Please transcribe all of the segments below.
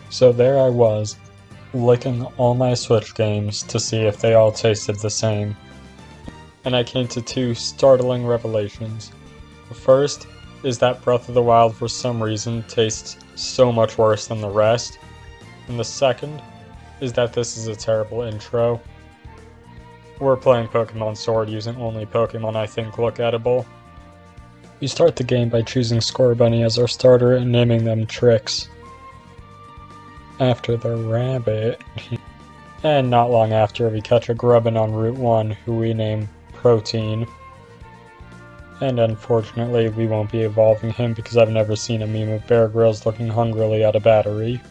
So there I was, licking all my Switch games to see if they all tasted the same. And I came to two startling revelations. The first is that Breath of the Wild for some reason tastes so much worse than the rest. And the second is that this is a terrible intro. We're playing Pokemon Sword using only Pokemon I think look edible. We start the game by choosing Scorbunny as our starter and naming them Tricks, after the rabbit. And not long after, we catch a Grubbin on Route 1 who we name Protein. And unfortunately, we won't be evolving him because I've never seen a meme of Bear Grylls looking hungrily at a battery.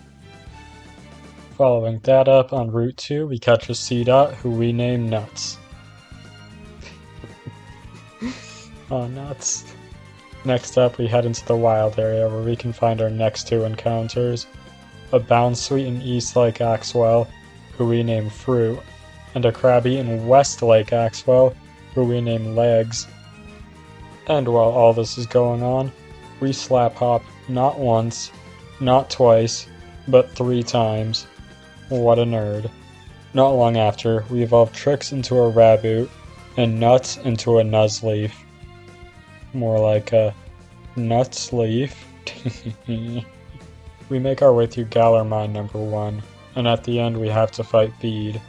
Following that up, on Route 2, we catch a Seedot who we name Nuts. Oh, nuts. Next up, we head into the wild area where we can find our next two encounters. A Bounsweet in East Lake Axwell, who we name Fruit, and a Krabby in West Lake Axwell, who we name Legs. And while all this is going on, we slap hop not once, not twice, but 3 times. What a nerd. Not long after, we evolve Tricks into a Raboot, and Nuts into a Nuzleaf. More like a Nutsleaf. We make our way through Galar Mine number 1, and at the end we have to fight Bede.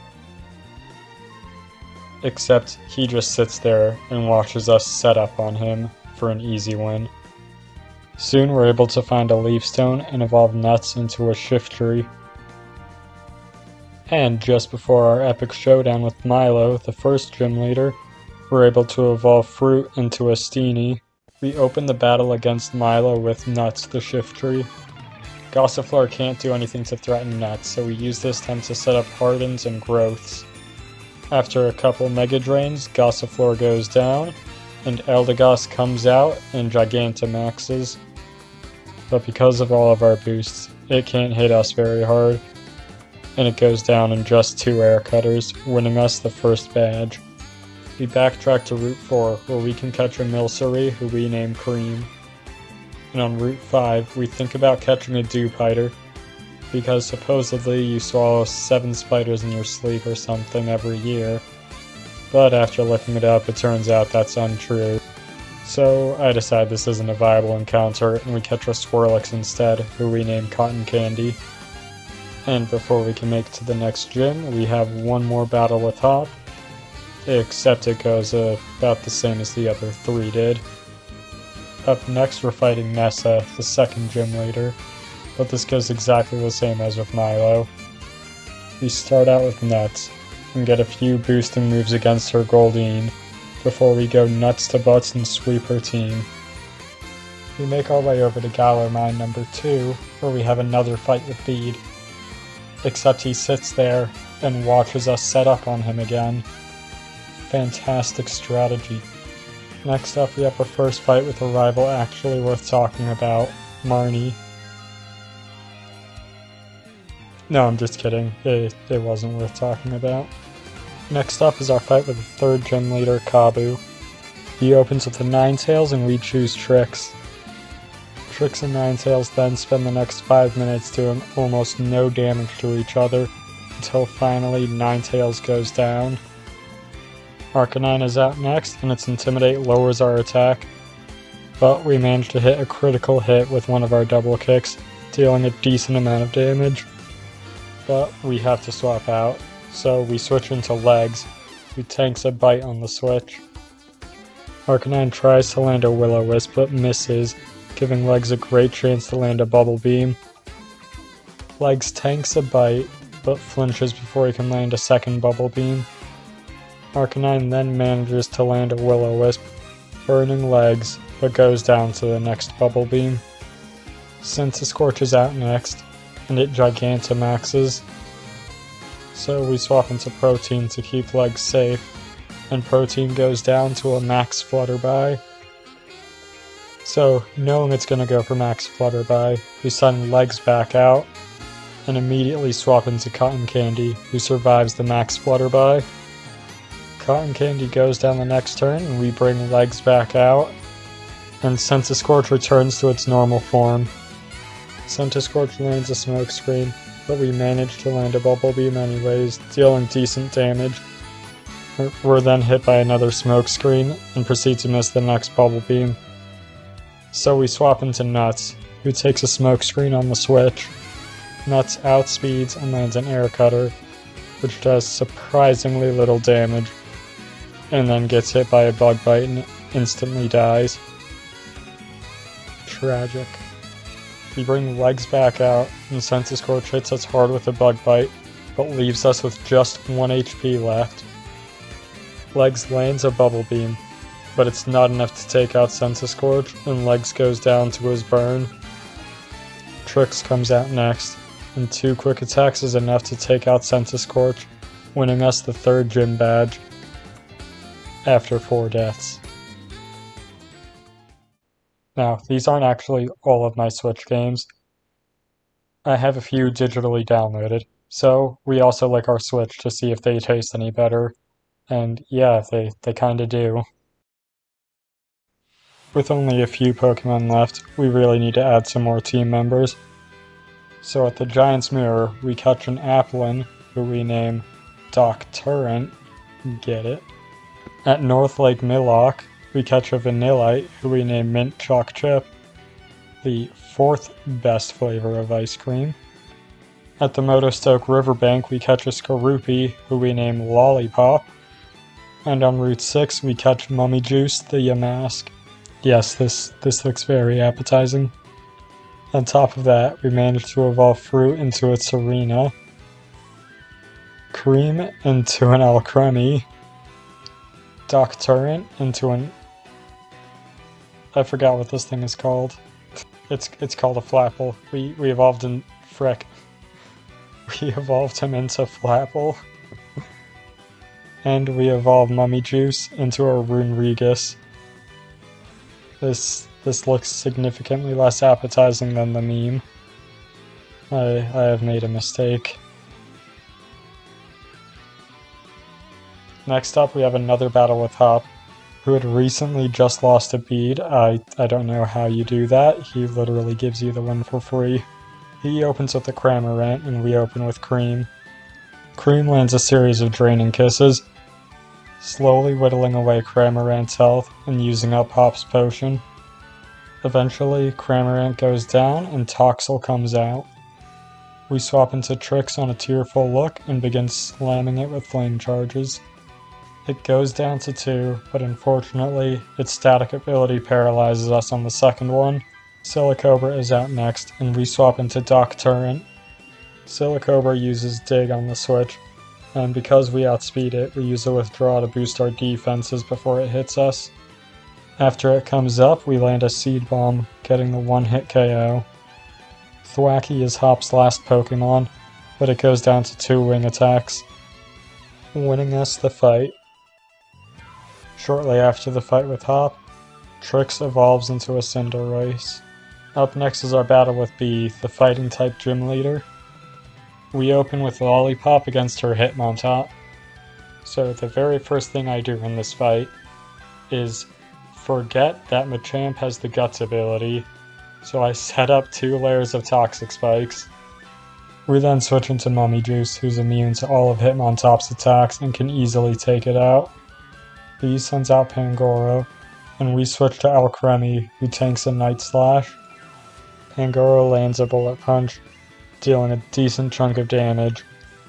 Except he just sits there and watches us set up on him for an easy win. Soon we're able to find a Leaf Stone and evolve Nuts into a Shiftry. And just before our epic showdown with Milo, the first gym leader, we're able to evolve Fruit into a Steenie. We open the battle against Milo with Nuts, the Shiftry. Gossifleur can't do anything to threaten Nuts, so we use this time to set up Hardens and Growths. After a couple Mega Drains, Gossifleur goes down, and Eldegoss comes out and Gigantamaxes. But because of all of our boosts, it can't hit us very hard, and it goes down in just 2 air cutters, winning us the first badge. We backtrack to Route 4, where we can catch a Milcery who we name Cream. And on Route 5, we think about catching a Dewpider, because supposedly you swallow 7 spiders in your sleep or something every year. But after looking it up, it turns out that's untrue. So I decide this isn't a viable encounter, and we catch a Swirlix instead, who we name Cotton Candy. And before we can make it to the next gym, we have one more battle with Hop, except it goes about the same as the other 3 did. Up next we're fighting Nessa, the second gym leader, but this goes exactly the same as with Milo. We start out with Nuts, and get a few boosting moves against her Goldeen, before we go nuts to butts and sweep her team. We make our way over to Galar Mine number 2, where we have another fight with Bede. Except he sits there and watches us set up on him again. Fantastic strategy. Next up we have our first fight with a rival actually worth talking about, Marnie. No, I'm just kidding. It wasn't worth talking about. Next up is our fight with the third gym leader, Kabu. He opens with the Ninetales and we choose Tricks. Tricks and Ninetales then spend the next 5 minutes doing almost no damage to each other, until finally Ninetales goes down. Arcanine is out next, and its Intimidate lowers our attack, but we manage to hit a critical hit with one of our double kicks, dealing a decent amount of damage. But we have to swap out, so we switch into Legs, who tanks a bite on the switch. Arcanine tries to land a Will-O-Wisp but misses, giving Legs a great chance to land a Bubble Beam. Legs tanks a bite, but flinches before he can land a second Bubble Beam. Arcanine then manages to land a Will-O-Wisp, burning Legs, but goes down to the next Bubble Beam. Scorch is out next, and it Gigantamaxes. So we swap into Protein to keep Legs safe, and Protein goes down to a Max Flutterby. So, knowing it's gonna go for Max Flutterby, we send Legs back out, and immediately swap into Cotton Candy, who survives the Max Flutterby. Cotton Candy goes down the next turn, and we bring Legs back out, and Scorch returns to its normal form. Centiskorch lands a smoke screen, but we manage to land a bubble beam anyways, dealing decent damage. We're then hit by another smoke screen and proceed to miss the next bubble beam. So we swap into Nuts, who takes a smoke screen on the switch. Nuts outspeeds and lands an air cutter, which does surprisingly little damage, and then gets hit by a bug bite and instantly dies. Tragic. We bring Legs back out, and Centiskorch hits us hard with a bug bite, but leaves us with just 1 HP left. Legs lands a bubble beam, but it's not enough to take out Centiskorch, and Legs goes down to his burn. Trix comes out next, and 2 quick attacks is enough to take out Centiskorch, winning us the 3rd gym badge after 4 deaths. Now, these aren't actually all of my Switch games. I have a few digitally downloaded, so we also like our Switch to see if they taste any better. And yeah, they kinda do. With only a few Pokemon left, we really need to add some more team members. So at the Giant's Mirror, we catch an Applin, who we name Doc Turrent. Get it? At North Lake Millock, we catch a Vanillite, who we name Mint Choc Chip, the 4th best flavor of ice cream. At the Motostoke Riverbank, we catch a Skorupi, who we name Lollipop. And on Route 6, we catch Mummy Juice, the Yamask. Yes, this looks very appetizing. On top of that, we managed to evolve Fruit into a Serena, Cream into an Alcremie, Doc Turrent into an... I forgot what this thing is called. It's called a Flapple. We evolved in... Frick. We evolved him into Flapple. And we evolved Mummy Juice into a Runerigus. This looks significantly less appetizing than the meme. I have made a mistake. Next up, we have another battle with Hop, who had recently just lost a bead. I don't know how you do that. He literally gives you the one for free. He opens with a Cramorant, and we open with Cream. Cream lands a series of Draining Kisses, slowly whittling away Cramorant's health and using up Hop's potion. Eventually, Cramorant goes down and Toxel comes out. We swap into Trix on a Tearful Look and begin slamming it with flame charges. It goes down to 2, but unfortunately, its static ability paralyzes us on the second one. Silicobra is out next, and we swap into Doc Turrent. Silicobra uses Dig on the switch, and because we outspeed it, we use a Withdraw to boost our defenses before it hits us. After it comes up, we land a Seed Bomb, getting the 1-hit KO. Thwackey is Hop's last Pokemon, but it goes down to 2 wing attacks, winning us the fight. Shortly after the fight with Hop, Trix evolves into a Cinderace. Up next is our battle with Bee, the fighting-type gym leader. We open with Lollipop against her Hitmontop. So the very first thing I do in this fight is forget that Machamp has the Guts ability, so I set up 2 layers of Toxic Spikes. We then switch into Mummy Juice, who's immune to all of Hitmontop's attacks and can easily take it out. Bee sends out Pangoro, and we switch to Alcremie, who tanks a Night Slash. Pangoro lands a Bullet Punch, dealing a decent chunk of damage,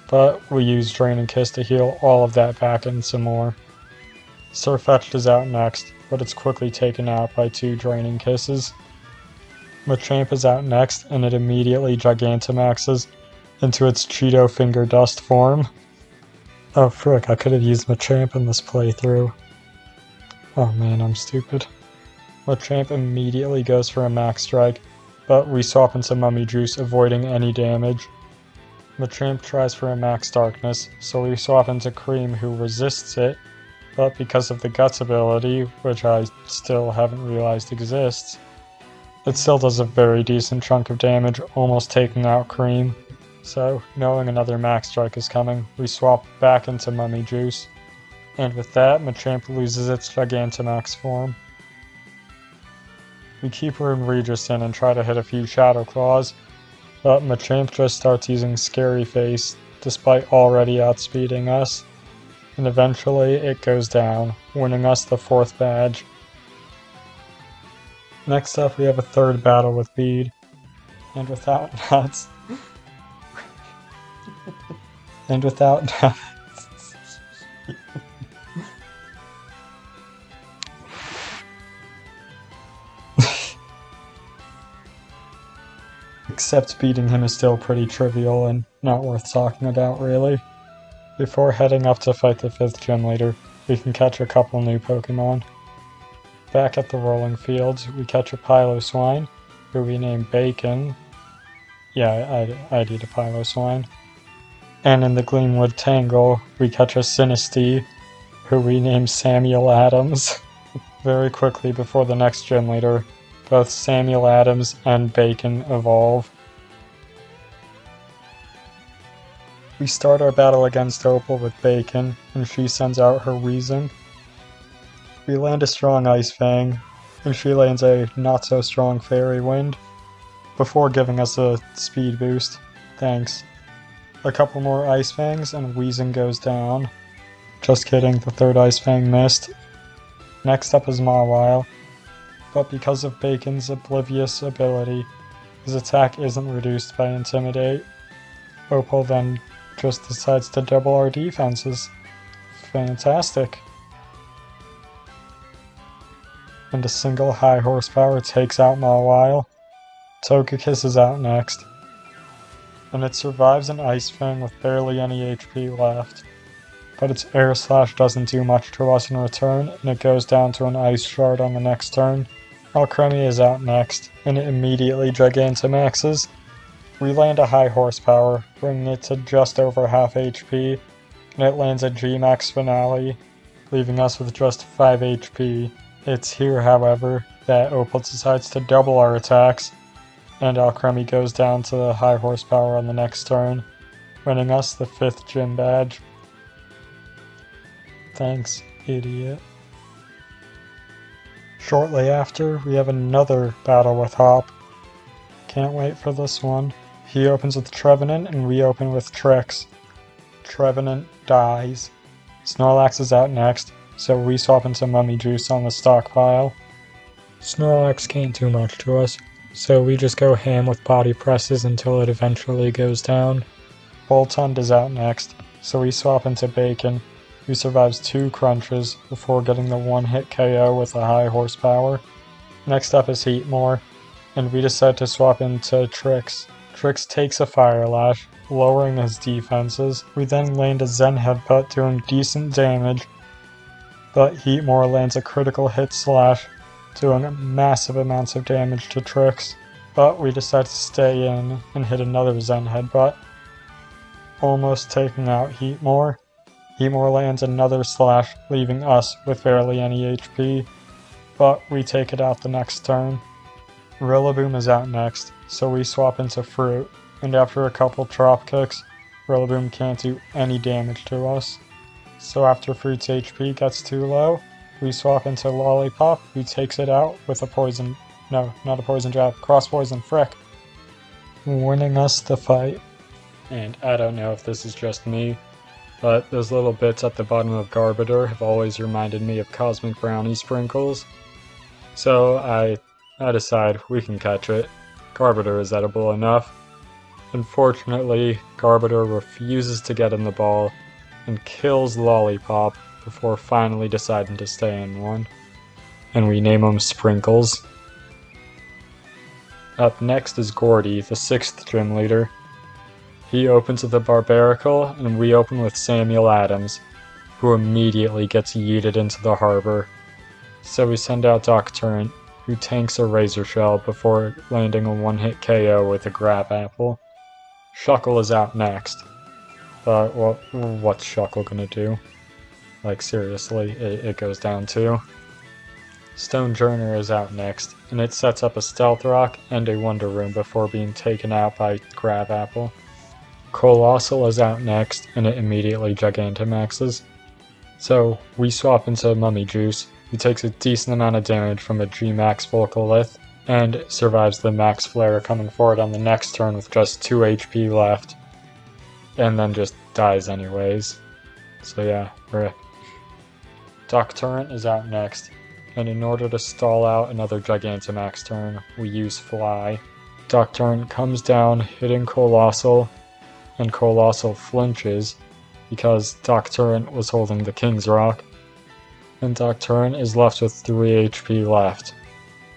but we use Draining Kiss to heal all of that back and some more. Sirfetch'd is out next, but it's quickly taken out by 2 Draining Kisses. Machamp is out next, and it immediately Gigantamaxes into its Cheeto Finger Dust form. Oh frick, I could have used Machamp in this playthrough. Oh man, I'm stupid. Machamp immediately goes for a Max Strike, but we swap into Mummy Juice, avoiding any damage. Machamp tries for a Max Darkness, so we swap into Cream, who resists it, but because of the Guts ability, which I still haven't realized exists, it still does a very decent chunk of damage, almost taking out Cream. So, knowing another Max Strike is coming, we swap back into Mummy Juice, and with that, Machamp loses its Gigantamax form. We keep Runerigus in and try to hit a few Shadow Claws, But Machamp just starts using Scary Face, despite already outspeeding us, and eventually it goes down, winning us the 4th badge. Next up we have a 3rd battle with Bede, and without nuts. And without nuts. Except beating him is still pretty trivial and not worth talking about, really. Before heading up to fight the 5th gym leader, we can catch a couple new Pokémon. Back at the rolling fields, we catch a Piloswine, who we name Bacon. Yeah, I'd eat a Piloswine. And in the Gleamwood Tangle, we catch a Sinistea, who we name Samuel Adams. Very quickly before the next gym leader, both Samuel Adams and Bacon evolve. We start our battle against Opal with Bacon, and she sends out her Weezing. We land a strong Ice Fang, and she lands a not-so-strong Fairy Wind, before giving us a speed boost. Thanks. A couple more Ice Fangs, and Weezing goes down. Just kidding, the 3rd Ice Fang missed. Next up is Mawile, but because of Bacon's Oblivious ability, his attack isn't reduced by Intimidate. Opal then just decides to double our defenses. Fantastic. And a single high horsepower takes out Mawile. Togekiss is out next, and it survives an Ice Fang with barely any HP left. But its Air Slash doesn't do much to us in return, and it goes down to an Ice Shard on the next turn. Alcremie is out next, and it immediately Gigantamaxes. We land a high horsepower, bringing it to just over half HP, and it lands a G-Max Finale, leaving us with just 5 HP. It's here, however, that Opal decides to double our attacks, and Alcremie goes down to the high horsepower on the next turn, winning us the 5th gym badge. Thanks, idiot. Shortly after, we have another battle with Hop. Can't wait for this one. He opens with Trevenant, and we open with Trix. Trevenant dies. Snorlax is out next, so we swap into Mummy Juice on the stockpile. Snorlax can't do much to us, so we just go ham with body presses until it eventually goes down. Boltund is out next, so we swap into Bacon, who survives 2 crunches before getting the 1-hit KO with a high horsepower. Next up is Heatmore, and we decide to swap into Trix. Trix takes a Fire Lash, lowering his defenses. We then land a Zen Headbutt doing decent damage, but Heatmore lands a critical hit slash, doing massive amounts of damage to Trix. But we decide to stay in and hit another Zen Headbutt, almost taking out Heatmore. Heatmore lands another slash, leaving us with barely any HP, but we take it out the next turn. Rillaboom is out next, so we swap into Fruit, and after a couple drop kicks, Rillaboom can't do any damage to us. So after Fruit's HP gets too low, we swap into Lollipop, who takes it out with a poison, no, not a poison jab, cross poison frick, winning us the fight. And I don't know if this is just me, but those little bits at the bottom of Garbodor have always reminded me of Cosmic Brownie Sprinkles. So I decide we can catch it. Garbodor is edible enough. Unfortunately, Garbodor refuses to get in the ball and kills Lollipop before finally deciding to stay in one. And we name him Sprinkles. Up next is Gordy, the 6th gym leader. He opens with a Barbaracle, and we open with Samuel Adams, who immediately gets yeeted into the harbor. So we send out Docturant, who tanks a Razor Shell before landing a 1-hit KO with a Grab Apple. Shuckle is out next. But what's Shuckle gonna do? Like seriously, it goes down too. Stonejourner is out next, and it sets up a Stealth Rock and a Wonder Room before being taken out by Grab Apple. Colossal is out next, and it immediately Gigantamaxes. So we swap into Mummy Juice, who takes a decent amount of damage from a G-Max Volcalith, and survives the max flare coming forward on the next turn with just 2 HP left, and then just dies anyways. So yeah, rip. Doctorant is out next, and in order to stall out another Gigantamax turn, we use Fly. Doctorant comes down, hitting Colossal, and Colossal flinches because Doctorant was holding the King's Rock, and Doctorant is left with 3 HP left.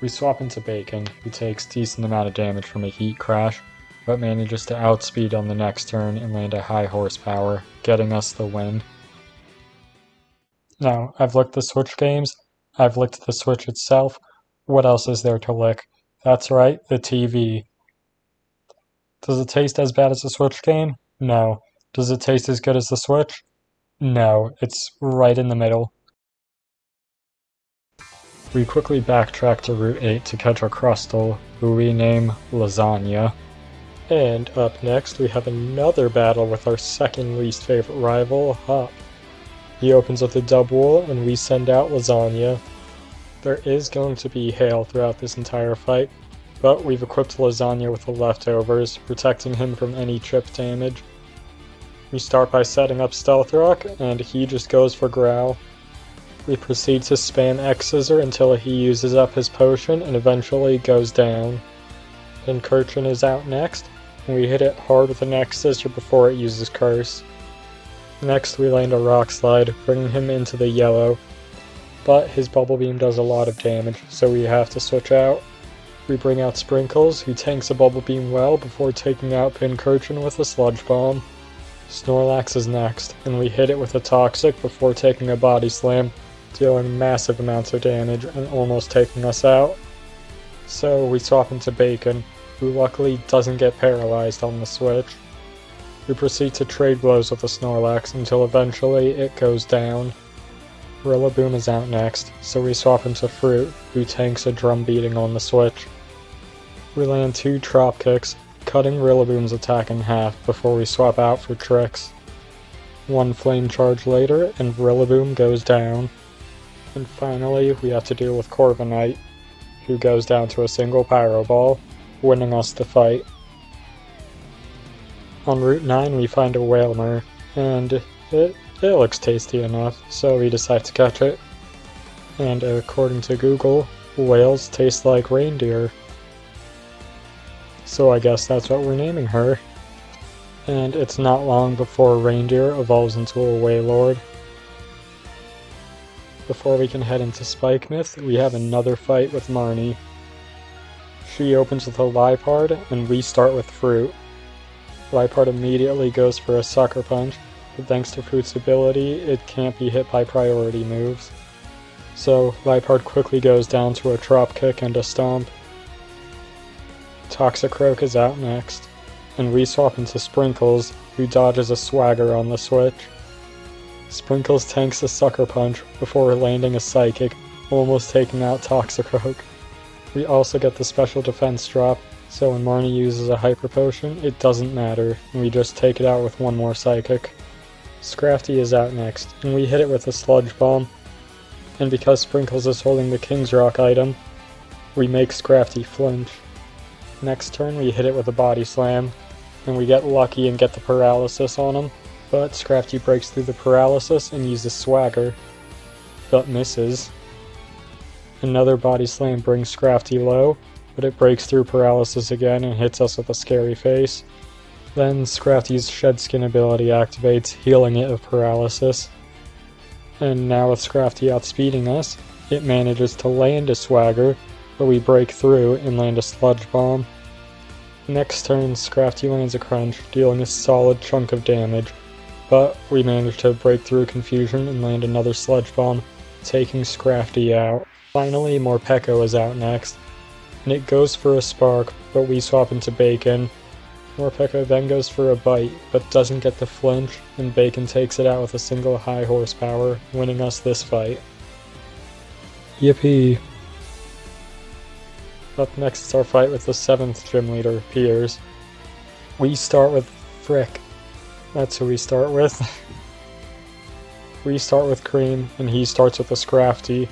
We swap into Bacon, who takes decent amount of damage from a Heat Crash, but manages to outspeed on the next turn and land a high horsepower, getting us the win. Now, I've licked the Switch games, I've licked the Switch itself. What else is there to lick? That's right, the TV. Does it taste as bad as the Switch game? No. Does it taste as good as the Switch? No, it's right in the middle. We quickly backtrack to Route 8 to catch a Crustle, who we name Lasagna. And up next, we have another battle with our second least favorite rival, Hop. He opens with a Dubwool, and we send out Lasagna. There is going to be hail throughout this entire fight, but we've equipped Lasagna with the leftovers, protecting him from any chip damage. We start by setting up Stealth Rock, and he just goes for Growl. We proceed to spam X-Scissor until he uses up his potion and eventually goes down. Then Pincurchin is out next, and we hit it hard with an X-Scissor before it uses Curse. Next we land a Rock Slide, bringing him into the yellow, but his Bubble Beam does a lot of damage, so we have to switch out. We bring out Sprinkles, who tanks a Bubble Beam well before taking out Pincurchin with a Sludge Bomb. Snorlax is next, and we hit it with a Toxic before taking a Body Slam, dealing massive amounts of damage and almost taking us out. So we swap into Bacon, who luckily doesn't get paralyzed on the switch. We proceed to trade blows with the Snorlax until eventually it goes down. Rillaboom is out next, so we swap into Fruit, who tanks a drum beating on the switch. We land 2 Trop Kicks, cutting Rillaboom's attack in half before we swap out for Tricks. 1 Flame Charge later, and Rillaboom goes down. And finally, we have to deal with Corviknight, who goes down to a single Pyro Ball, winning us the fight. On Route 9 we find a Wailmer, and it looks tasty enough, so we decide to catch it. And according to Google, whales taste like reindeer. So I guess that's what we're naming her. And it's not long before Reindeer evolves into a Wailord. Before we can head into Spikemouth, we have another fight with Marnie. She opens with a Liepard, and we start with Fruit. Liepard immediately goes for a Sucker Punch, but thanks to Fruit's ability, it can't be hit by priority moves. So Liepard quickly goes down to a Trop Kick and a Stomp. Toxicroak is out next, and we swap into Sprinkles, who dodges a Swagger on the switch. Sprinkles tanks a Sucker Punch before landing a Psychic, almost taking out Toxicroak. We also get the special defense drop, so when Marnie uses a Hyper Potion, it doesn't matter, and we just take it out with 1 more Psychic. Scrafty is out next, and we hit it with a Sludge Bomb, and because Sprinkles is holding the King's Rock item, we make Scrafty flinch. Next turn we hit it with a Body Slam, and we get lucky and get the Paralysis on him, but Scrafty breaks through the Paralysis and uses Swagger, but misses. Another Body Slam brings Scrafty low, but it breaks through Paralysis again and hits us with a Scary Face. Then Scrafty's Shed Skin ability activates, healing it of Paralysis. And now with Scrafty outspeeding us, it manages to land a Swagger, but we break through and land a Sludge Bomb. Next turn, Scrafty lands a Crunch, dealing a solid chunk of damage, but we manage to break through Confusion and land another Sludge Bomb, taking Scrafty out. Finally, Morpeko is out next, and it goes for a Spark, but we swap into Bacon. Morpeko then goes for a Bite, but doesn't get the flinch, and Bacon takes it out with a single high horsepower, winning us this fight. Yippee! Up next is our fight with the 7th gym leader, Piers. We start with Frick. That's who we start with. We start with Cream, and he starts with a Scrafty.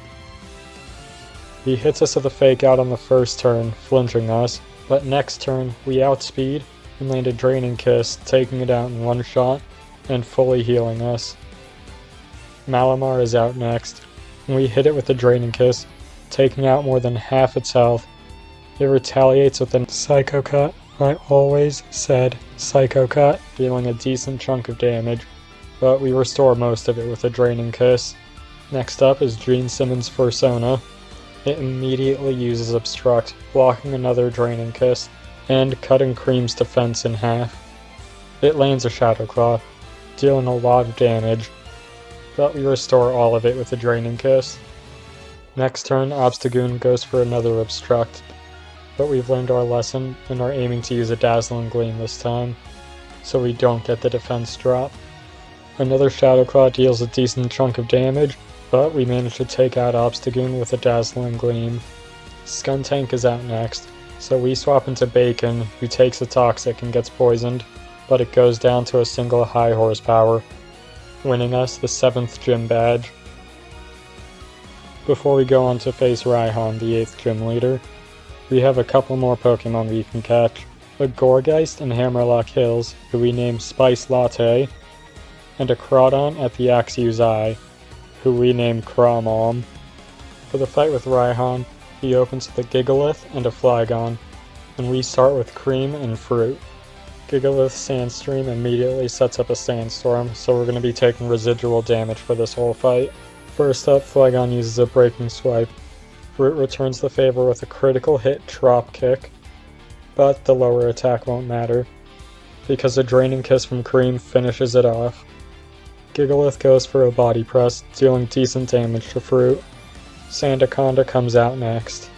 He hits us with a fake out on the first turn, flinching us, but next turn we outspeed and land a Draining Kiss, taking it out in one shot and fully healing us. Malamar is out next, and we hit it with a Draining Kiss, taking out more than half its health. It retaliates with a Psycho Cut. I always said Psycho Cut, dealing a decent chunk of damage, but we restore most of it with a Draining Kiss. Next up is Gene Simmons' Persona. It immediately uses Obstruct, blocking another Draining Kiss, and cutting Cream's defense in half. It lands a Shadow Claw, dealing a lot of damage, but we restore all of it with a Draining Kiss. Next turn, Obstagoon goes for another Obstruct, but we've learned our lesson and are aiming to use a Dazzling Gleam this time, so we don't get the defense drop. Another Shadow Claw deals a decent chunk of damage, but we manage to take out Obstagoon with a Dazzling Gleam. Skuntank is out next, so we swap into Bacon, who takes a Toxic and gets poisoned, but it goes down to a single high horsepower, winning us the 7th gym badge. Before we go on to face Raihan, the 8th gym leader, we have a couple more Pokemon we can catch. A Gourgeist in Hammerlock Hills, who we name Spice Latte, and a Crawdon at the Axew's Eye, who we name Crawmom. For the fight with Raihan, he opens with a Gigalith and a Flygon, and we start with Cream and Fruit. Gigalith's Sandstream immediately sets up a Sandstorm, so we're going to be taking residual damage for this whole fight. First up, Flygon uses a Breaking Swipe. Fruit returns the favor with a critical hit Drop Kick, but the lower attack won't matter, because a Draining Kiss from Cream finishes it off. Gigalith goes for a Body Press, dealing decent damage to Fruit. Sandaconda comes out next.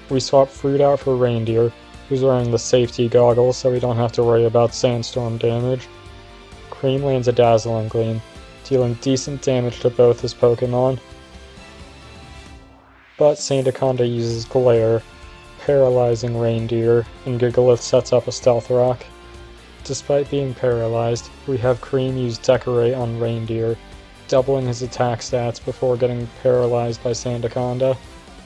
We swap Fruit out for Reindeer, who's wearing the safety goggles so we don't have to worry about Sandstorm damage. Cream lands a Dazzling Gleam, dealing decent damage to both his Pokemon. But Sandaconda uses Glare, paralyzing Reindeer, and Gigalith sets up a Stealth Rock. Despite being paralyzed, we have Cream use Decorate on Reindeer, doubling his attack stats before getting paralyzed by Sandaconda.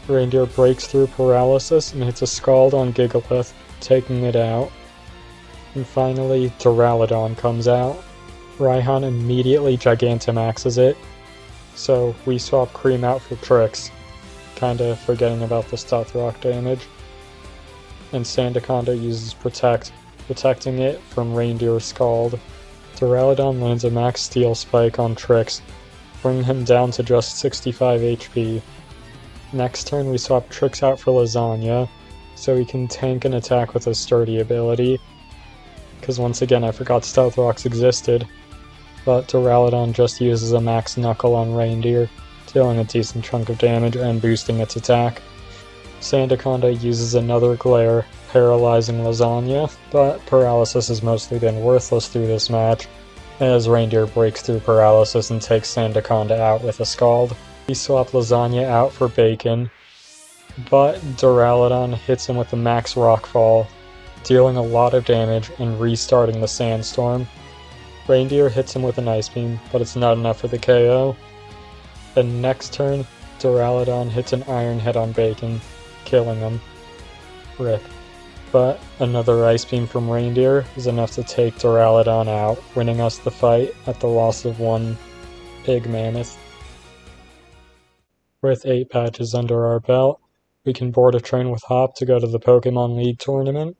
Reindeer breaks through paralysis and hits a Scald on Gigalith, taking it out. And finally, Duraludon comes out. Raihan immediately Gigantamaxes it, so we swap Cream out for Tricks, kinda forgetting about the Stealth Rock damage. And Sandaconda uses Protect, protecting it from Reindeer Scald. Duraludon lands a Max Steel Spike on Tricks, bringing him down to just 65 HP. Next turn we swap Tricks out for Lasagna, so he can tank an attack with a Sturdy ability, because once again I forgot Stealth Rocks existed, but Duraludon just uses a Max Knuckle on Reindeer, dealing a decent chunk of damage and boosting its attack. Sandaconda uses another Glare, paralyzing Lasagna, but paralysis has mostly been worthless through this match, as Reindeer breaks through paralysis and takes Sandaconda out with a Scald. We swap Lasagna out for Bacon, but Duraludon hits him with a Max Rockfall, dealing a lot of damage and restarting the Sandstorm. Reindeer hits him with an Ice Beam, but it's not enough for the KO. The next turn, Duraludon hits an Iron Head on Bacon, killing him. Rip. But another Ice Beam from Reindeer is enough to take Duraludon out, winning us the fight at the loss of one Big Mammoth. With 8 patches under our belt, we can board a train with Hop to go to the Pokemon League tournament.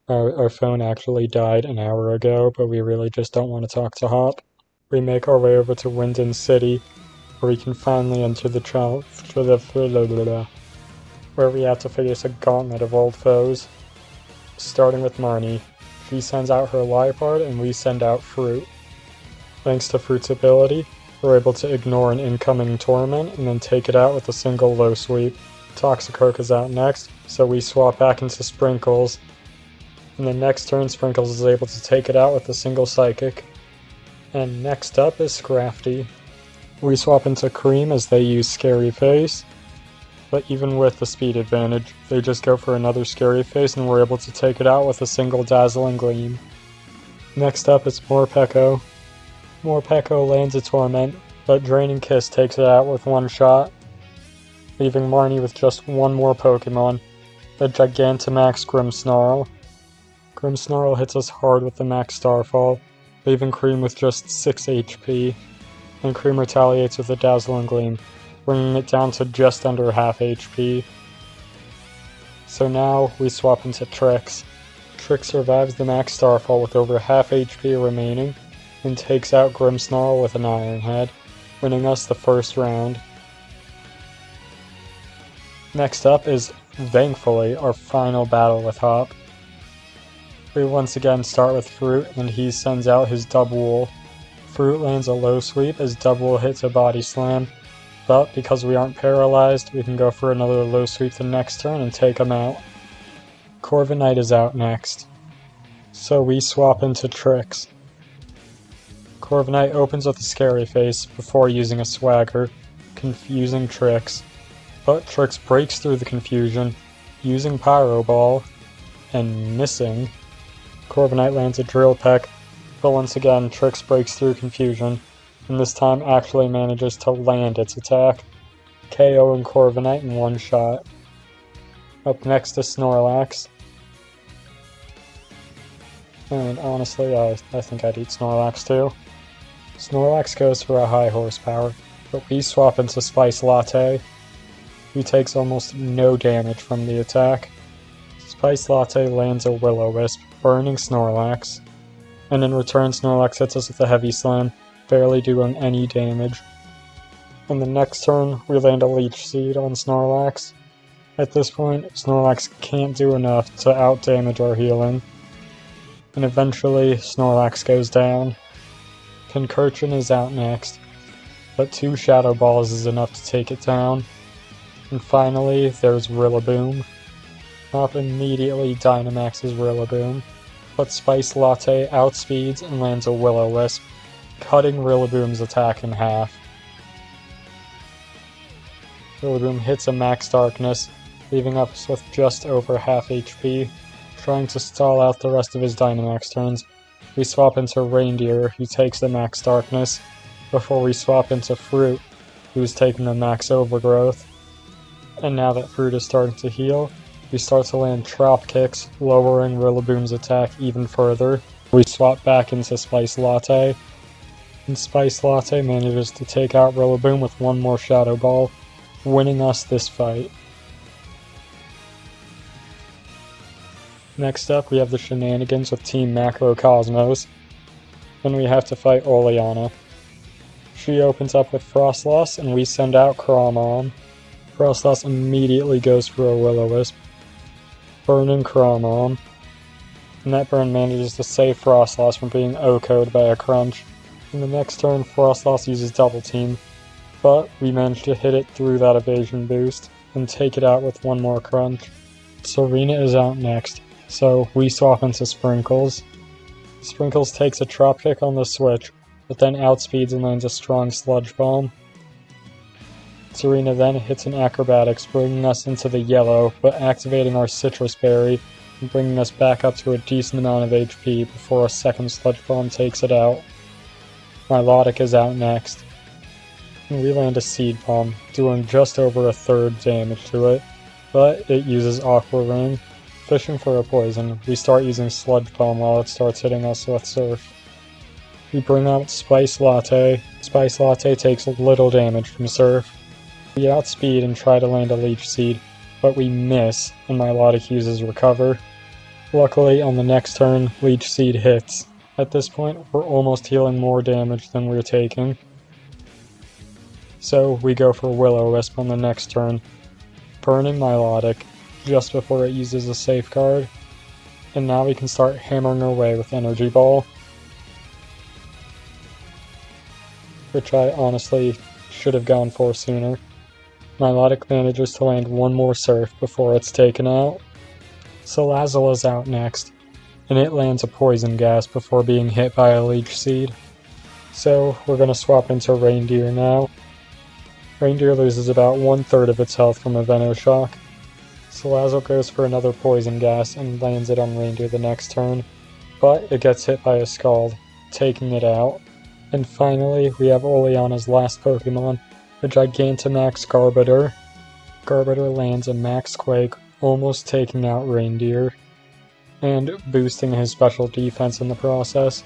Our phone actually died an hour ago, but we really just don't want to talk to Hop. We make our way over to Winden City, where we can finally enter the where we have to face a gauntlet of old foes. Starting with Marnie. She sends out her Liepard and we send out Fruit. Thanks to Fruit's ability, we're able to ignore an incoming Torment and then take it out with a single low sweep. Toxicroak is out next, so we swap back into Sprinkles. In the next turn, Sprinkles is able to take it out with a single Psychic. And next up is Scrafty. We swap into Cream as they use Scary Face, but even with the speed advantage, they just go for another Scary Face and we're able to take it out with a single Dazzling Gleam. Next up is Morpeko. Morpeko lands a Torment, but Draining Kiss takes it out with one shot. leaving Marnie with just one more Pokémon, the Gigantamax Grimmsnarl. Grimmsnarl hits us hard with the Max Starfall, leaving Cream with just 6 HP, and Cream retaliates with a Dazzling Gleam, bringing it down to just under half HP. So now we swap into Trix. Trix survives the Max Starfall with over half HP remaining, and takes out Grimmsnarl with an Iron Head, winning us the first round. Next up is, thankfully, our final battle with Hop. We once again start with Fruit, and he sends out his Dubwool. Fruit lands a low sweep as Dubwool hits a Body Slam, but because we aren't paralyzed, we can go for another low sweep the next turn and take him out. Corviknight is out next, so we swap into Trix. Corviknight opens with a Scary Face before using a Swagger, confusing Trix, but Trix breaks through the confusion, using Pyro Ball, and missing. Corviknight lands a Drill Peck, but once again Trix breaks through confusion, and this time actually manages to land its attack, KOing Corviknight in one shot. Up next is Snorlax. And honestly, I think I'd eat Snorlax too. Snorlax goes for a high horsepower, but we swap into Spice Latte, who takes almost no damage from the attack. Spice Latte lands a Will-O-Wisp, burning Snorlax, and in return Snorlax hits us with a Heavy Slam, barely doing any damage. In the next turn, we land a Leech Seed on Snorlax. At this point, Snorlax can't do enough to out-damage our healing, and eventually Snorlax goes down. Pincurchin is out next, but 2 Shadow Balls is enough to take it down. And finally, there's Rillaboom. Hop immediately Dynamaxes Rillaboom, but Spice Latte outspeeds and lands a Will-O-Wisp, cutting Rillaboom's attack in half. Rillaboom hits a Max Darkness, leaving us with just over half HP. Trying to stall out the rest of his Dynamax turns, we swap into Reindeer, who takes the Max Darkness, before we swap into Fruit, who's taking the Max Overgrowth. And now that Fruit is starting to heal, we start to land Trop Kicks, lowering Rillaboom's attack even further. We swap back into Spice Latte, and Spice Latte manages to take out Rillaboom with one more Shadow Ball, winning us this fight. Next up, we have the shenanigans with Team Macrocosmos, and we have to fight Oleana. She opens up with Frostloss, and we send out Crawmon. Frostloss immediately goes for a Will-O-Wisp, burning Crawmon, and that burn manages to save Frostloss from being OHKO'd by a Crunch. In the next turn, Frostloss uses Double Team, but we manage to hit it through that evasion boost, and take it out with one more Crunch. Serena is out next, so we swap into Sprinkles. Sprinkles takes a Trop Kick on the switch, but then outspeeds and lands a strong Sludge Bomb. Serena then hits an Acrobatics, bringing us into the yellow, but activating our Citrus Berry, and bringing us back up to a decent amount of HP before a second Sludge Bomb takes it out. Milotic is out next, and we land a Seed Bomb, doing just over a third damage to it, but it uses Aqua Ring. Fishing for a poison, we start using Sludge Bomb while it starts hitting us with Surf. We bring out Spice Latte. Spice Latte takes little damage from Surf. We outspeed and try to land a Leech Seed, but we miss, and Milotic uses Recover. Luckily, on the next turn, Leech Seed hits. At this point, we're almost healing more damage than we're taking. So we go for Will-O-Wisp on the next turn, burning Milotic just before it uses a Safeguard. And now we can start hammering our way with Energy Ball, which I honestly should have gone for sooner. Milotic manages to land one more Surf before it's taken out. Salazzle's out next, and it lands a Poison Gas before being hit by a Leech Seed. So we're going to swap into Reindeer now. Reindeer loses about 1/3 of its health from a Venoshock. Salazzle goes for another Poison Gas and lands it on Reindeer the next turn, but it gets hit by a Scald, taking it out. And finally, we have Oleana's last Pokemon, the Gigantamax Garbodor. Garbiter lands a Max Quake, almost taking out Reindeer, and boosting his special defense in the process.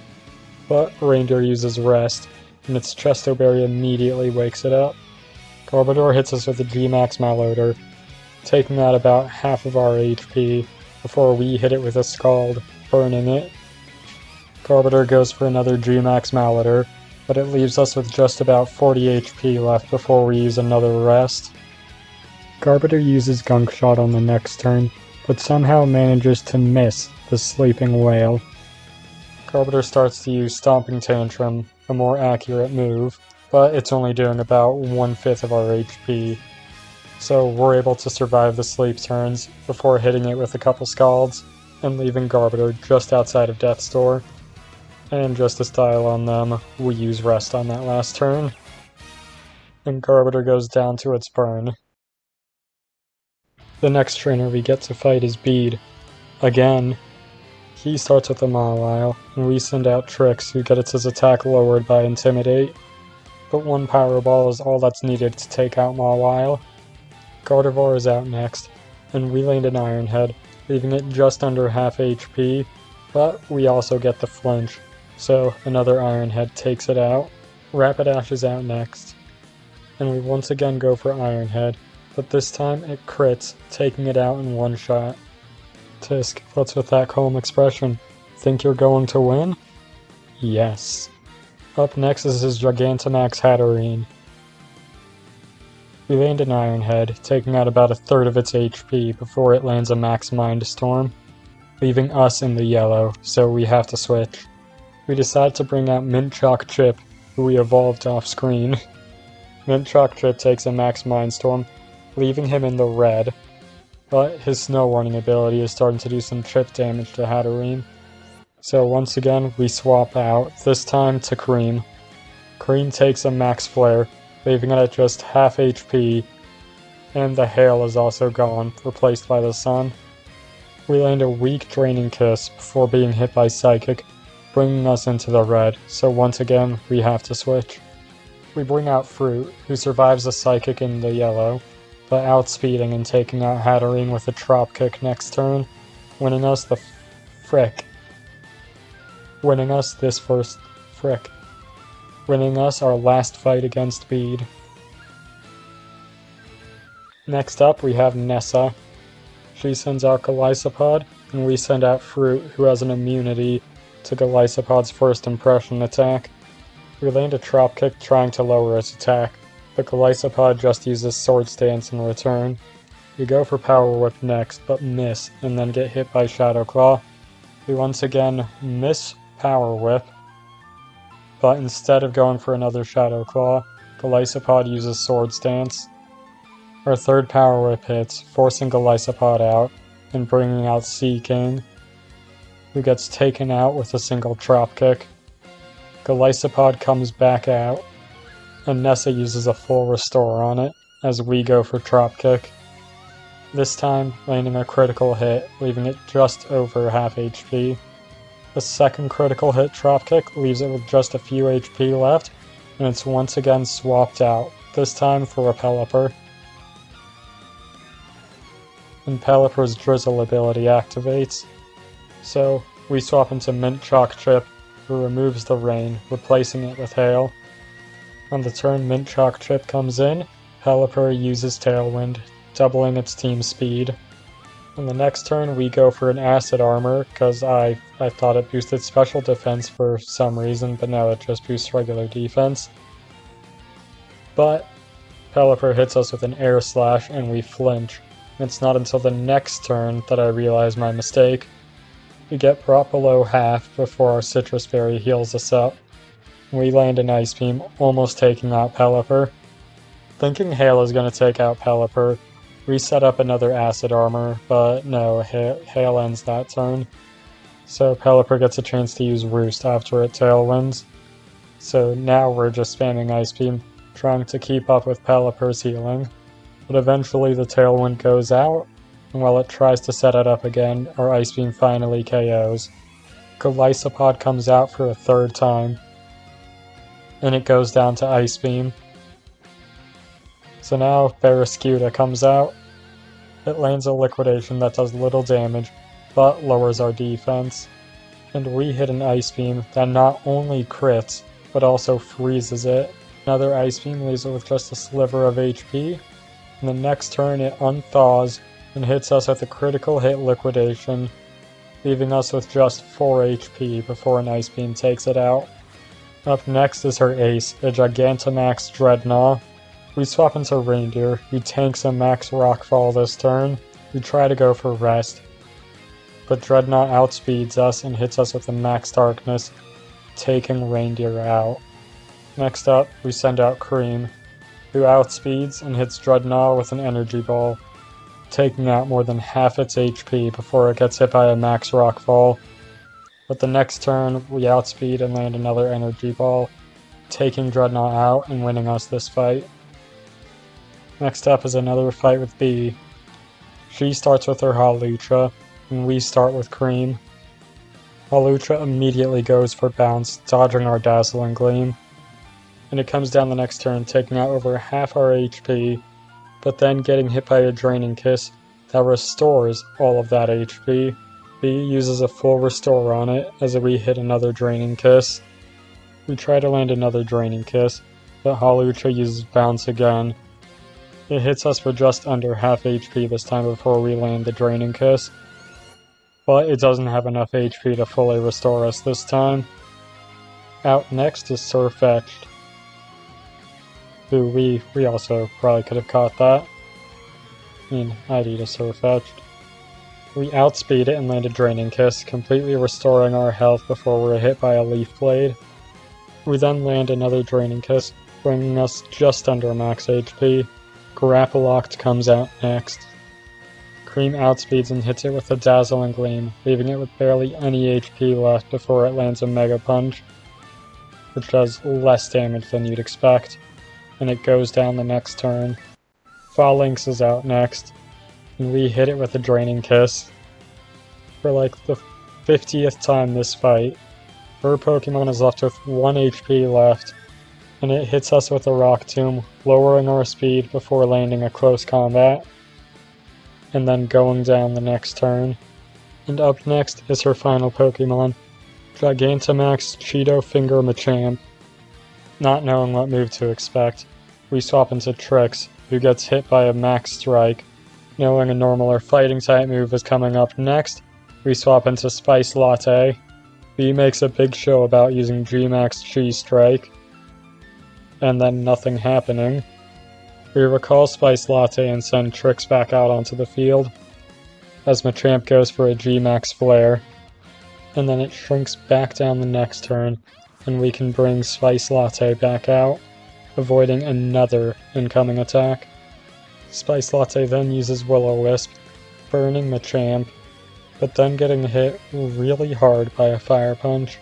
But Reindeer uses Rest, and its Chesto Berry immediately wakes it up. Garbodor hits us with a G-Max Malodor, taking out about half of our HP before we hit it with a Scald, burning it. Garbodor goes for another G-Max Malodor, but it leaves us with just about 40 HP left before we use another Rest. Garbodor uses Gunk Shot on the next turn, but somehow manages to miss the Sleeping Whale. Garbodor starts to use Stomping Tantrum, a more accurate move, but it's only doing about 1/5 of our HP. So we're able to survive the sleep turns before hitting it with a couple Scalds and leaving Garbodor just outside of Death's Door. And just to style on them, we use Rest on that last turn. And Garbodor goes down to its burn. The next trainer we get to fight is Bede. Again. He starts with a Mawile, and we send out Trix, who gets his attack lowered by Intimidate. But one Power Ball is all that's needed to take out Mawile. Gardevoir is out next, and we land an Iron Head, leaving it just under half HP, but we also get the flinch, so another Iron Head takes it out. Rapidash is out next, and we once again go for Iron Head, but this time it crits, taking it out in one shot. Tisk, what's with that calm expression? Think you're going to win? Yes. Up next is his Gigantamax Hatterene. We land an Iron Head, taking out about 1/3 of its HP before it lands a Max Mind Storm, leaving us in the yellow, so we have to switch. We decide to bring out Mint Chalk Chip, who we evolved off screen. Mint Chalk Chip takes a Max Mind Storm, leaving him in the red, but his Snow Warning ability is starting to do some chip damage to Hatterene. So once again, we swap out, this time to Cream. Cream takes a Max Flare, leaving it at just half HP, and the Hail is also gone, replaced by the Sun. We land a weak Draining Kiss before being hit by Psychic, bringing us into the red, so once again, we have to switch. We bring out Fruit, who survives a Psychic in the yellow, but outspeeding and taking out Hatterene with a Trop Kick next turn, winning us the winning us our last fight against Bede. Next up we have Nessa. She sends out Golisopod, and we send out Fruit, who has an immunity to Golisopod's first impression attack. We land a Trop Kick trying to lower its attack, but Golisopod just uses Swords Dance in return. We go for Power Whip next, but miss, and then get hit by Shadow Claw. We once again miss Power Whip, but instead of going for another Shadow Claw, Golisopod uses Swords Dance. Our third Power Whip hits, forcing Golisopod out, and bringing out Sea King, who gets taken out with a single Trop Kick. Golisopod comes back out, and Nessa uses a full Restore on it, as we go for Trop Kick. This time, landing a critical hit, leaving it just over half HP. The second critical hit Trop Kick leaves it with just a few HP left, and it's once again swapped out, this time for a Pelipper. And Pelipper's Drizzle ability activates. So, we swap into Mint Chalk Chip, who removes the rain, replacing it with Hail. On the turn Mint Chalk Chip comes in, Pelipper uses Tailwind, doubling its team speed. On the next turn we go for an Acid Armor, because I thought it boosted special defense for some reason, but now it just boosts regular defense. But Pelipper hits us with an Air Slash and we flinch. It's not until the next turn that I realize my mistake. We get brought below half before our Citrus Berry heals us up. We land an Ice Beam, almost taking out Pelipper. Thinking Hail is going to take out Pelipper, we set up another Acid Armor, but no, Hail ends that turn. So Pelipper gets a chance to use Roost after it Tailwinds. So now we're just spamming Ice Beam, trying to keep up with Pelipper's healing. But eventually the Tailwind goes out, and while it tries to set it up again, our Ice Beam finally KOs. Golisopod comes out for a third time, and it goes down to Ice Beam. So now Barraskewda comes out. It lands a liquidation that does little damage, but lowers our defense. And we hit an Ice Beam that not only crits, but also freezes it. Another Ice Beam leaves it with just a sliver of HP. And the next turn it unthaws and hits us with a critical hit liquidation, leaving us with just 4 HP before an Ice Beam takes it out. Up next is her ace, a Gigantamax Dreadnought. We swap into Reindeer, who tanks a max Rockfall this turn. We try to go for Rest, but Dreadnought outspeeds us and hits us with a max Darkness, taking Reindeer out. Next up, we send out Cream, who outspeeds and hits Dreadnought with an Energy Ball, taking out more than half its HP before it gets hit by a max Rockfall. But the next turn, we outspeed and land another Energy Ball, taking Dreadnought out and winning us this fight. Next up is another fight with Bee. She starts with her Hawlucha, and we start with Cream. Hawlucha immediately goes for Bounce, dodging our Dazzling Gleam. And it comes down the next turn, taking out over half our HP, but then getting hit by a Draining Kiss that restores all of that HP. Bee uses a full restore on it as we hit another Draining Kiss. We try to land another Draining Kiss, but Hawlucha uses Bounce again. It hits us for just under half HP this time before we land the Draining Kiss, but it doesn't have enough HP to fully restore us this time. Out next is Sirfetch'd, who we also probably could have caught that. I mean, I'd eat a Sirfetch'd. We outspeed it and land a Draining Kiss, completely restoring our health before we're hit by a Leaf Blade. We then land another Draining Kiss, bringing us just under max HP. Grapplocked comes out next. Cream outspeeds and hits it with a Dazzling Gleam, leaving it with barely any HP left before it lands a Mega Punch, which does less damage than you'd expect, and it goes down the next turn. Phalanx is out next, and we hit it with a Draining Kiss. For like the 50th time this fight, her Pokemon is left with 1 HP left, and it hits us with a Rock Tomb, lowering our speed before landing a close combat, and then going down the next turn. And up next is her final Pokemon, Gigantamax Cheeto Finger Machamp. Not knowing what move to expect, we swap into Trix, who gets hit by a Max Strike. Knowing a normal or fighting type move is coming up next, we swap into Spice Latte. Bee makes a big show about using G-Max G-Strike, and then nothing happening. We recall Spice Latte and send Trix back out onto the field, as Machamp goes for a G-Max Flare, and then it shrinks back down the next turn, and we can bring Spice Latte back out, avoiding another incoming attack. Spice Latte then uses Will-O-Wisp, burning Machamp, but then getting hit really hard by a Fire Punch.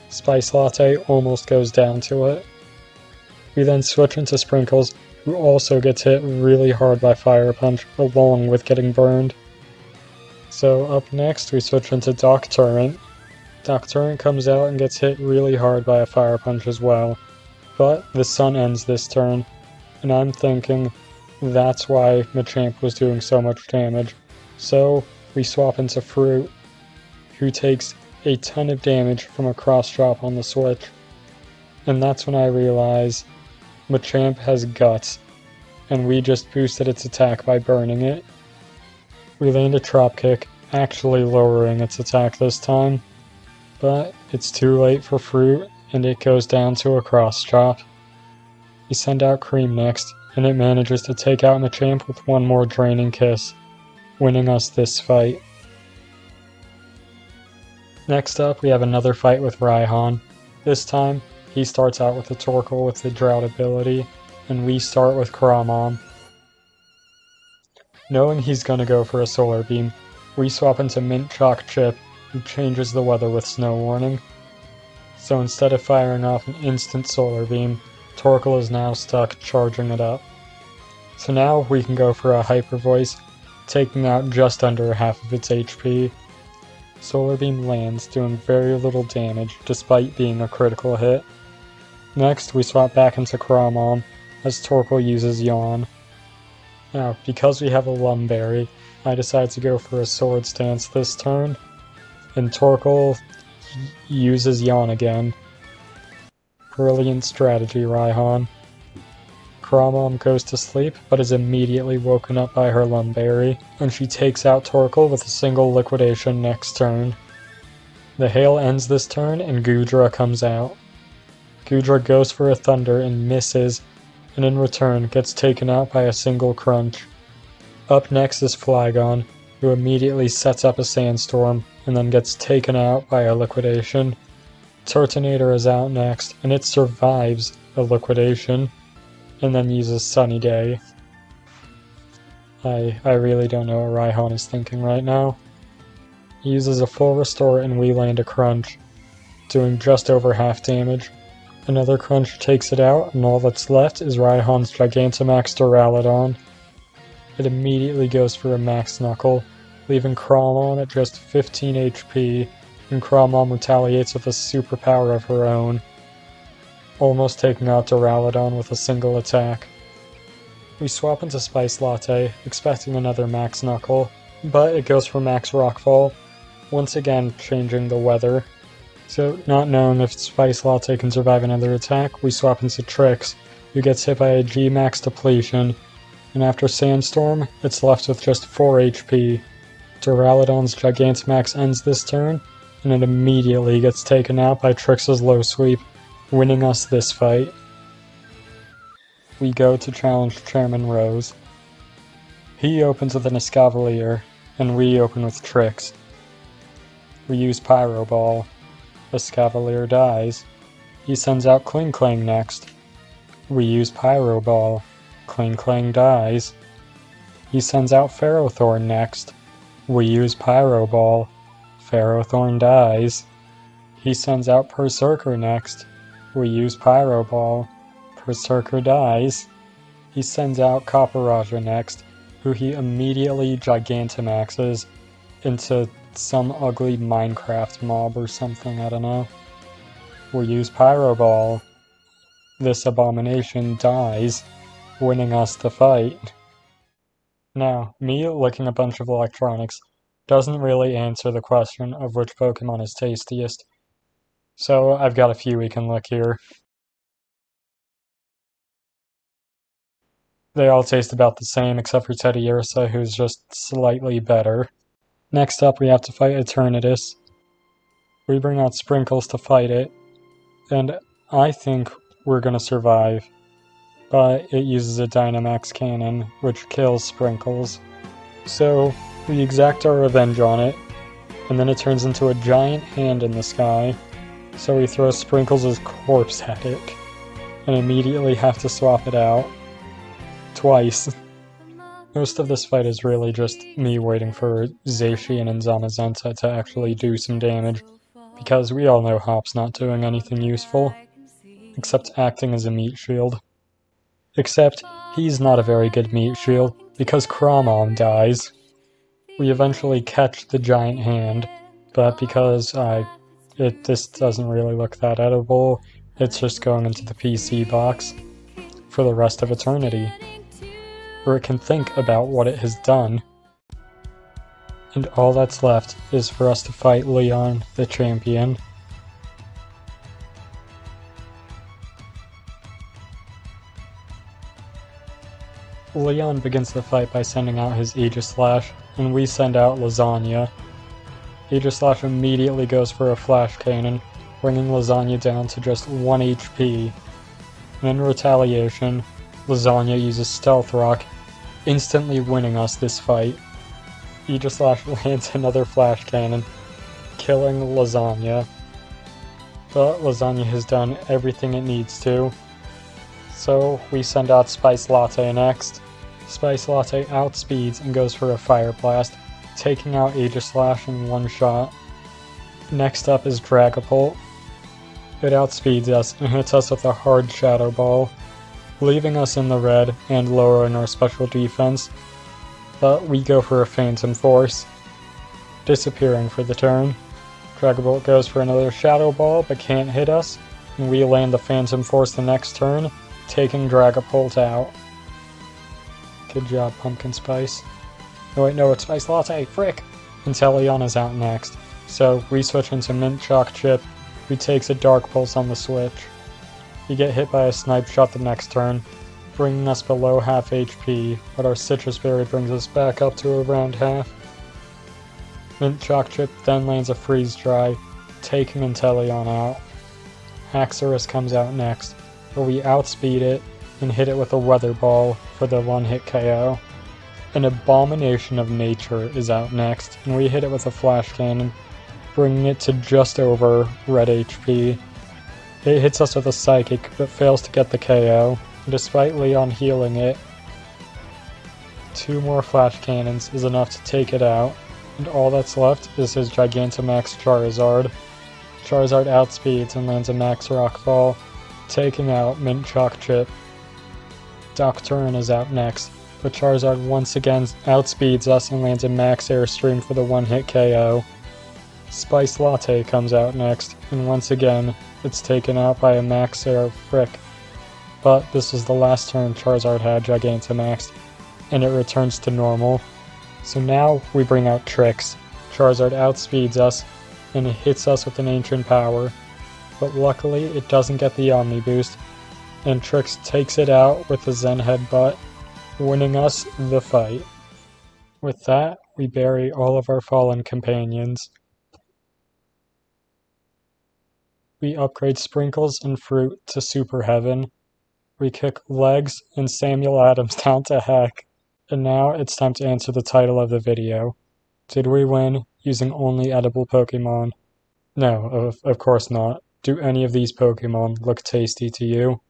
Spice Latte almost goes down to it. We then switch into Sprinkles, who also gets hit really hard by Fire Punch, along with getting burned. So up next we switch into Doctorant. Doctorant comes out and gets hit really hard by a Fire Punch as well, but the sun ends this turn, and I'm thinking that's why Machamp was doing so much damage. So we swap into Fruit, who takes a ton of damage from a cross drop on the switch, and that's when I realize Machamp has Guts, and we just boosted its attack by burning it. We land a Trop Kick, actually lowering its attack this time, but it's too late for Fruit, and it goes down to a cross chop. We send out Cream next, and it manages to take out Machamp with one more Draining Kiss, winning us this fight. Next up, we have another fight with Raihan. This time, he starts out with a Torkoal with the Drought ability, and we start with Crawmon. Knowing he's gonna go for a Solar Beam, we swap into Mint Chalk Chip, who changes the weather with Snow Warning. So instead of firing off an instant Solar Beam, Torkoal is now stuck charging it up. So now we can go for a Hyper Voice, taking out just under half of its HP. Solar Beam lands, doing very little damage despite being a critical hit. Next, we swap back into Crawmon, as Torkoal uses Yawn. Now, because we have a Lumberry, I decide to go for a Sword Stance this turn, and Torkoal uses Yawn again. Brilliant strategy, Raihan. Crawmom goes to sleep, but is immediately woken up by her Lumberry, and she takes out Torkoal with a single liquidation next turn. The hail ends this turn, and Goodra comes out. Goodra goes for a Thunder and misses, and in return gets taken out by a single Crunch. Up next is Flygon, who immediately sets up a Sandstorm, and then gets taken out by a Liquidation. Turtonator is out next, and it survives a Liquidation, and then uses Sunny Day. I really don't know what Raihan is thinking right now. He uses a full restore and we land a Crunch, doing just over half damage. Another Crunch takes it out, and all that's left is Raihan's Gigantamax Duraludon. It immediately goes for a Max Knuckle, leaving Crawmon at just 15 HP, and Crawmon retaliates with a superpower of her own, almost taking out Duraludon with a single attack. We swap into Spice Latte, expecting another Max Knuckle, but it goes for Max Rockfall, once again changing the weather. So, not knowing if Spice Latte can survive another attack, we swap into Trix, who gets hit by a G-Max Depletion, and after Sandstorm, it's left with just 4 HP. Duraludon's Gigantamax ends this turn, and it immediately gets taken out by Trix's Low Sweep, winning us this fight. We go to challenge Chairman Rose. He opens with an Escavalier, and we open with Trix. We use Pyro Ball. Escavalier dies. He sends out Kling Klang next. We use Pyro Ball. Kling Klang dies. He sends out Ferrothorn next. We use Pyro Ball. Ferrothorn dies. He sends out Berserker next. We use Pyro Ball. Berserker dies. He sends out Copperajah next, who he immediately Gigantamaxes into some ugly Minecraft mob or something, I don't know. We use Pyro Ball. This abomination dies, winning us the fight. Now, me licking a bunch of electronics doesn't really answer the question of which Pokemon is tastiest, so I've got a few we can lick here. They all taste about the same except for Teddiursa, who's just slightly better. Next up, we have to fight Eternatus. We bring out Sprinkles to fight it, and I think we're gonna survive, but it uses a Dynamax Cannon, which kills Sprinkles. So, we exact our revenge on it, and then it turns into a giant hand in the sky, so we throw Sprinkles' corpse at it, and immediately have to swap it out. Twice. Most of this fight is really just me waiting for Zacian and Zamazenta to actually do some damage, because we all know Hop's not doing anything useful, except acting as a meat shield. Except, he's not a very good meat shield, because Crawmon dies. We eventually catch the giant hand, but because this doesn't really look that edible, it's just going into the PC box for the rest of eternity, where it can think about what it has done. And all that's left is for us to fight Leon, the champion. Leon begins the fight by sending out his Aegislash, and we send out Lasagna. Aegislash immediately goes for a Flash Cannon, bringing Lasagna down to just 1 HP. And in retaliation, Lasagna uses Stealth Rock, instantly winning us this fight. Aegislash lands another Flash Cannon, killing Lasagna. But Lasagna has done everything it needs to. So we send out Spice Latte next. Spice Latte outspeeds and goes for a Fire Blast, taking out Aegislash in one shot. Next up is Dragapult. It outspeeds us and hits us with a hard Shadow Ball, leaving us in the red and lowering our special defense, but we go for a Phantom Force, disappearing for the turn. Dragapult goes for another Shadow Ball but can't hit us, and we land the Phantom Force the next turn, taking Dragapult out. Good job, Pumpkin Spice. Oh wait, no, it's Spice Latte, frick! Inteleon is out next. So, we switch into Mint Chalk Chip, who takes a Dark Pulse on the switch. We get hit by a Snipe Shot the next turn, bringing us below half HP, but our Citrus Berry brings us back up to around half. Mint Chalk Chip then lands a Freeze Dry, taking Inteleon out. Haxorus comes out next, but we outspeed it and hit it with a Weather Ball for the one-hit KO. An Abomination of Nature is out next, and we hit it with a Flash Cannon, bringing it to just over red HP. It hits us with a Psychic, but fails to get the KO, despite Leon healing it. 2 more Flash Cannons is enough to take it out, and all that's left is his Gigantamax Charizard. Charizard outspeeds and lands a Max Rock Ball, taking out Mint Chalk Chip. Docturne is out next, but Charizard once again outspeeds us and lands a Max Airstream for the one-hit KO. Spice Latte comes out next, and once again, it's taken out by a Max Air frick. But this is the last turn Charizard had Gigantamaxed, and it returns to normal. So now we bring out Trix. Charizard outspeeds us, and it hits us with an Ancient Power, but luckily it doesn't get the Omni Boost, and Trix takes it out with the Zen Headbutt, winning us the fight. With that, we bury all of our fallen companions. We upgrade Sprinkles and Fruit to Super Heaven. We kick Legs and Samuel Adams down to heck. And now it's time to answer the title of the video. Did we win using only edible Pokemon? No, of course not. Do any of these Pokemon look tasty to you?